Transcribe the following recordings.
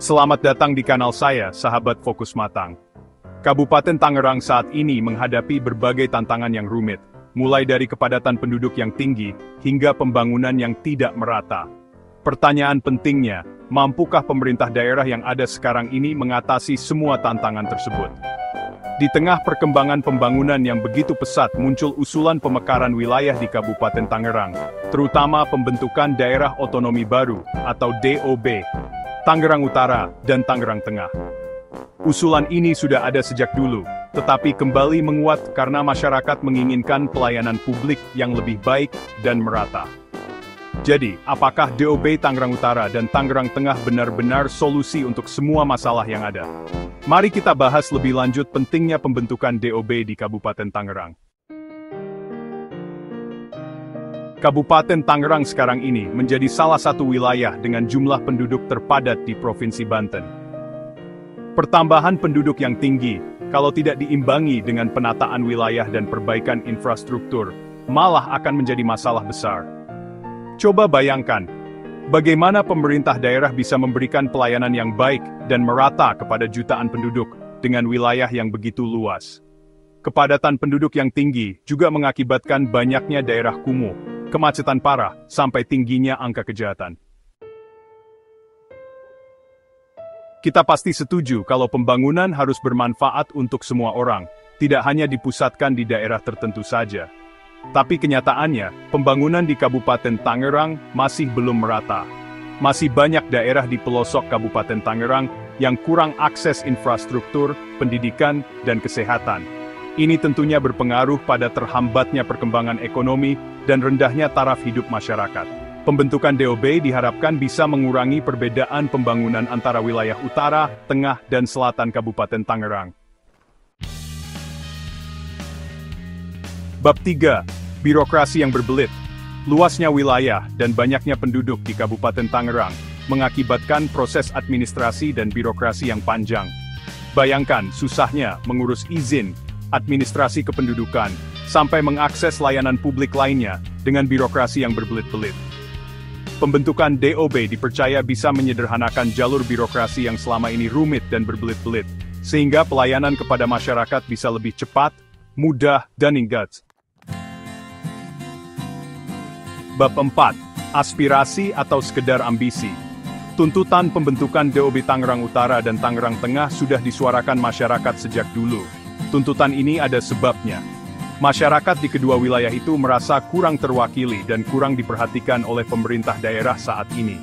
Selamat datang di kanal saya, sahabat Fokus Matang. Kabupaten Tangerang saat ini menghadapi berbagai tantangan yang rumit, mulai dari kepadatan penduduk yang tinggi, hingga pembangunan yang tidak merata. Pertanyaan pentingnya, mampukah pemerintah daerah yang ada sekarang ini mengatasi semua tantangan tersebut? Di tengah perkembangan pembangunan yang begitu pesat muncul usulan pemekaran wilayah di Kabupaten Tangerang, terutama pembentukan daerah otonomi baru, atau DOB, Tangerang Utara, dan Tangerang Tengah. Usulan ini sudah ada sejak dulu, tetapi kembali menguat karena masyarakat menginginkan pelayanan publik yang lebih baik dan merata. Jadi, apakah DOB Tangerang Utara dan Tangerang Tengah benar-benar solusi untuk semua masalah yang ada? Mari kita bahas lebih lanjut pentingnya pembentukan DOB di Kabupaten Tangerang. Kabupaten Tangerang sekarang ini menjadi salah satu wilayah dengan jumlah penduduk terpadat di Provinsi Banten. Pertambahan penduduk yang tinggi, kalau tidak diimbangi dengan penataan wilayah dan perbaikan infrastruktur, malah akan menjadi masalah besar. Coba bayangkan, bagaimana pemerintah daerah bisa memberikan pelayanan yang baik dan merata kepada jutaan penduduk dengan wilayah yang begitu luas. Kepadatan penduduk yang tinggi juga mengakibatkan banyaknya daerah kumuh, kemacetan parah, sampai tingginya angka kejahatan. Kita pasti setuju kalau pembangunan harus bermanfaat untuk semua orang, tidak hanya dipusatkan di daerah tertentu saja. Tapi kenyataannya, pembangunan di Kabupaten Tangerang masih belum merata. Masih banyak daerah di pelosok Kabupaten Tangerang yang kurang akses infrastruktur, pendidikan, dan kesehatan. Ini tentunya berpengaruh pada terhambatnya perkembangan ekonomi dan rendahnya taraf hidup masyarakat. Pembentukan DOB diharapkan bisa mengurangi perbedaan pembangunan antara wilayah utara, tengah, dan selatan Kabupaten Tangerang. Bab 3. Birokrasi yang berbelit. Luasnya wilayah dan banyaknya penduduk di Kabupaten Tangerang mengakibatkan proses administrasi dan birokrasi yang panjang. Bayangkan susahnya mengurus izin, administrasi kependudukan, sampai mengakses layanan publik lainnya dengan birokrasi yang berbelit-belit. Pembentukan DOB dipercaya bisa menyederhanakan jalur birokrasi yang selama ini rumit dan berbelit-belit, sehingga pelayanan kepada masyarakat bisa lebih cepat, mudah, dan hingga. Bab 4. Aspirasi atau sekedar ambisi. Tuntutan pembentukan DOB Tangerang Utara dan Tangerang Tengah sudah disuarakan masyarakat sejak dulu. Tuntutan ini ada sebabnya. Masyarakat di kedua wilayah itu merasa kurang terwakili dan kurang diperhatikan oleh pemerintah daerah saat ini.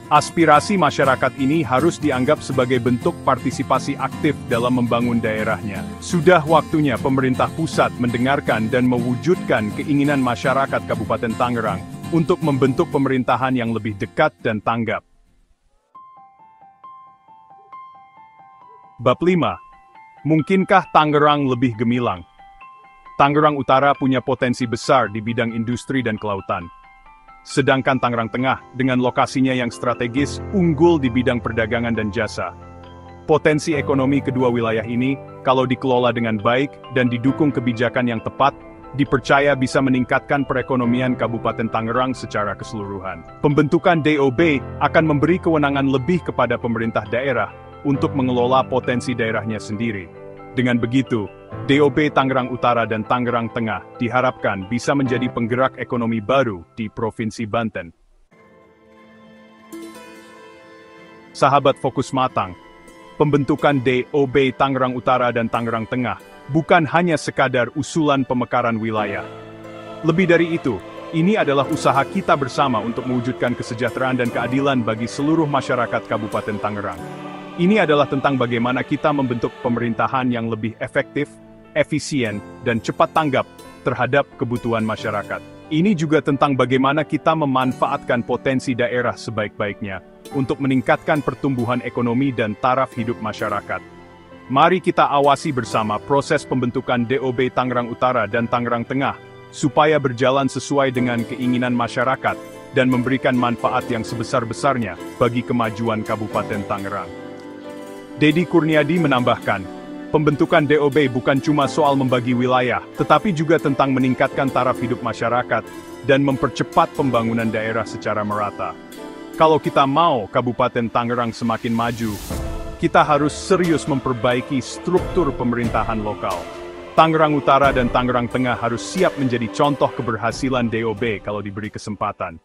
Aspirasi masyarakat ini harus dianggap sebagai bentuk partisipasi aktif dalam membangun daerahnya. Sudah waktunya pemerintah pusat mendengarkan dan mewujudkan keinginan masyarakat Kabupaten Tangerang untuk membentuk pemerintahan yang lebih dekat dan tanggap. Bab 5. Mungkinkah Tangerang lebih gemilang? Tangerang Utara punya potensi besar di bidang industri dan kelautan. Sedangkan Tangerang Tengah, dengan lokasinya yang strategis, unggul di bidang perdagangan dan jasa. Potensi ekonomi kedua wilayah ini, kalau dikelola dengan baik dan didukung kebijakan yang tepat, dipercaya bisa meningkatkan perekonomian Kabupaten Tangerang secara keseluruhan. Pembentukan DOB akan memberi kewenangan lebih kepada pemerintah daerah untuk mengelola potensi daerahnya sendiri. Dengan begitu, DOB Tangerang Utara dan Tangerang Tengah diharapkan bisa menjadi penggerak ekonomi baru di Provinsi Banten. Sahabat Fokus Matang, pembentukan DOB Tangerang Utara dan Tangerang Tengah bukan hanya sekadar usulan pemekaran wilayah. Lebih dari itu, ini adalah usaha kita bersama untuk mewujudkan kesejahteraan dan keadilan bagi seluruh masyarakat Kabupaten Tangerang. Ini adalah tentang bagaimana kita membentuk pemerintahan yang lebih efektif, efisien, dan cepat tanggap terhadap kebutuhan masyarakat. Ini juga tentang bagaimana kita memanfaatkan potensi daerah sebaik-baiknya untuk meningkatkan pertumbuhan ekonomi dan taraf hidup masyarakat. Mari kita awasi bersama proses pembentukan DOB Tangerang Utara dan Tangerang Tengah, supaya berjalan sesuai dengan keinginan masyarakat dan memberikan manfaat yang sebesar-besarnya bagi kemajuan Kabupaten Tangerang. Dedi Kurniadi menambahkan, pembentukan DOB bukan cuma soal membagi wilayah, tetapi juga tentang meningkatkan taraf hidup masyarakat dan mempercepat pembangunan daerah secara merata. Kalau kita mau Kabupaten Tangerang semakin maju, kita harus serius memperbaiki struktur pemerintahan lokal. Tangerang Utara dan Tangerang Tengah harus siap menjadi contoh keberhasilan DOB kalau diberi kesempatan.